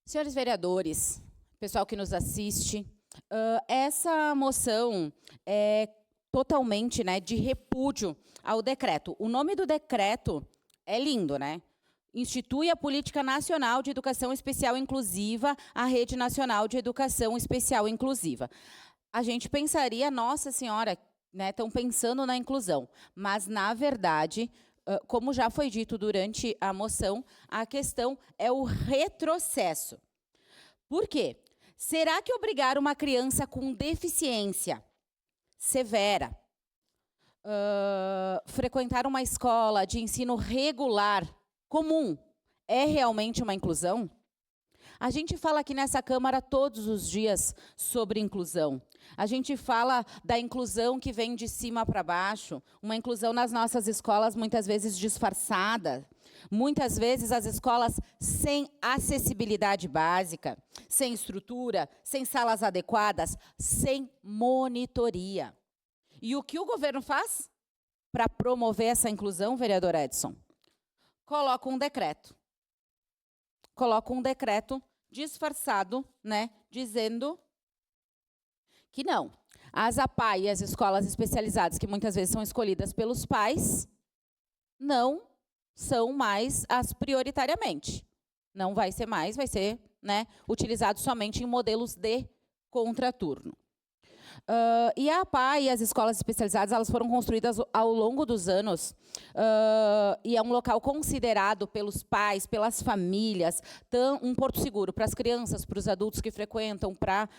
Senhores vereadores, pessoal que nos assiste, essa moção é totalmente, né, de repúdio ao decreto. O nome do decreto é lindo, né? Institui a Política Nacional de Educação Especial Inclusiva, a Rede Nacional de Educação Especial Inclusiva. A gente pensaria, nossa senhora, né, estão pensando na inclusão, mas, na verdade, como já foi dito durante a moção, a questão é o retrocesso. Por quê? Será que obrigar uma criança com deficiência severa frequentar uma escola de ensino regular, comum, é realmente uma inclusão? A gente fala aqui nessa Câmara todos os dias sobre inclusão. A gente fala da inclusão que vem de cima para baixo, uma inclusão nas nossas escolas muitas vezes disfarçada, muitas vezes as escolas sem acessibilidade básica, sem estrutura, sem salas adequadas, sem monitoria. E o que o governo faz para promover essa inclusão, vereador Edson? Coloca um decreto. Coloca um decreto disfarçado, né, dizendo que não. As APAE e as escolas especializadas, que muitas vezes são escolhidas pelos pais, não são mais as prioritariamente. Não vai ser mais, vai ser, né, utilizado somente em modelos de contraturno. E a APAE e as escolas especializadas, elas foram construídas ao longo dos anos e é um local considerado pelos pais, pelas famílias, um porto seguro para as crianças, para os adultos que frequentam, para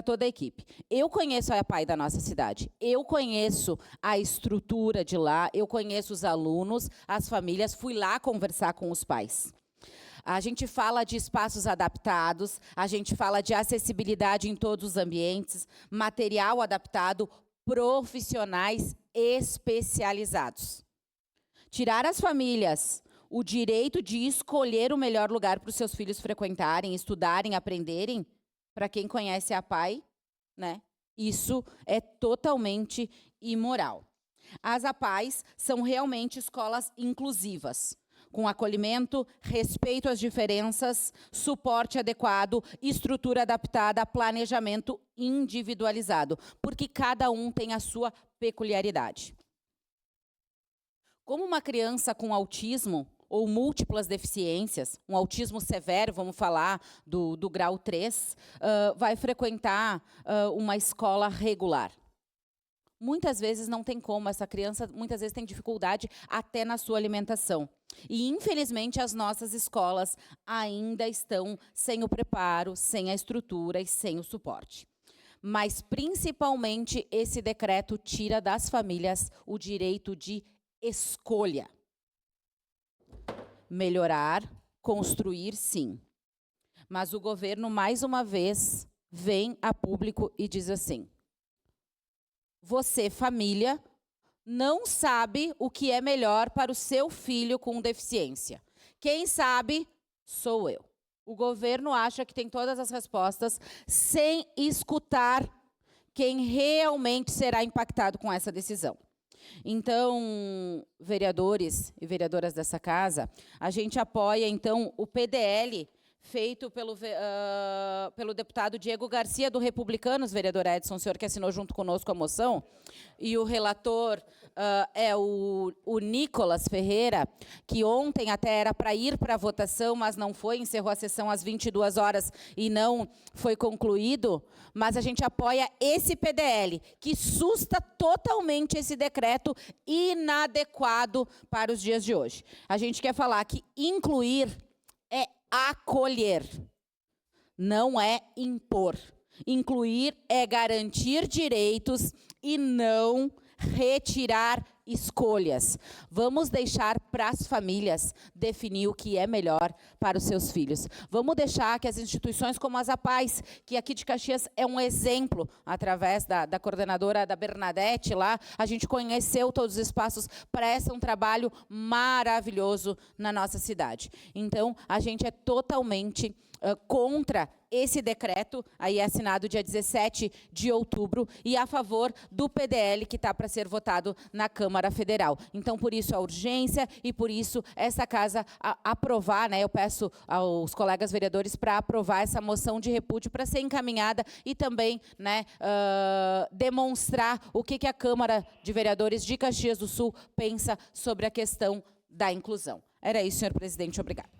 toda a equipe. Eu conheço a APAE da nossa cidade, eu conheço a estrutura de lá, eu conheço os alunos, as famílias, fui lá conversar com os pais. A gente fala de espaços adaptados, a gente fala de acessibilidade em todos os ambientes, material adaptado, profissionais especializados. Tirar às famílias o direito de escolher o melhor lugar para os seus filhos frequentarem, estudarem, aprenderem, para quem conhece a APAE, né? Isso é totalmente imoral. As APAEs são realmente escolas inclusivas, com acolhimento, respeito às diferenças, suporte adequado, estrutura adaptada, planejamento individualizado, porque cada um tem a sua peculiaridade. Como uma criança com autismo ou múltiplas deficiências, um autismo severo, vamos falar do grau 3, vai frequentar uma escola regular? Muitas vezes não tem como, essa criança muitas vezes tem dificuldade até na sua alimentação. E, infelizmente, as nossas escolas ainda estão sem o preparo, sem a estrutura e sem o suporte. Mas, principalmente, esse decreto tira das famílias o direito de escolha. Melhorar, construir, sim. Mas o governo, mais uma vez, vem a público e diz assim: você, família, não sabe o que é melhor para o seu filho com deficiência. Quem sabe sou eu. O governo acha que tem todas as respostas sem escutar quem realmente será impactado com essa decisão. Então, vereadores e vereadoras dessa casa, a gente apoia, então, o PDL feito pelo deputado Diego Garcia, do Republicanos, vereador Edson, o senhor que assinou junto conosco a moção, e o relator é o Nicolas Ferreira, que ontem até era para ir para a votação, mas não foi, encerrou a sessão às 22 horas e não foi concluído, mas a gente apoia esse PDL, que susta totalmente esse decreto inadequado para os dias de hoje. A gente quer falar que incluir é acolher, não é impor. Incluir é garantir direitos e não retirar escolhas. Vamos deixar para as famílias definir o que é melhor para os seus filhos. Vamos deixar que as instituições como as APAEs, que aqui de Caxias é um exemplo, através da coordenadora da Bernadette lá, a gente conheceu todos os espaços, prestam um trabalho maravilhoso na nossa cidade. Então, a gente é totalmente contra esse decreto, aí é assinado dia 17 de outubro, e a favor do PDL que está para ser votado na Câmara Câmara Federal. Então, por isso a urgência e por isso essa casa aprovar, né? Eu peço aos colegas vereadores para aprovar essa moção de repúdio para ser encaminhada e também, né, demonstrar o que a Câmara de Vereadores de Caxias do Sul pensa sobre a questão da inclusão. Era isso, senhor presidente. Obrigada.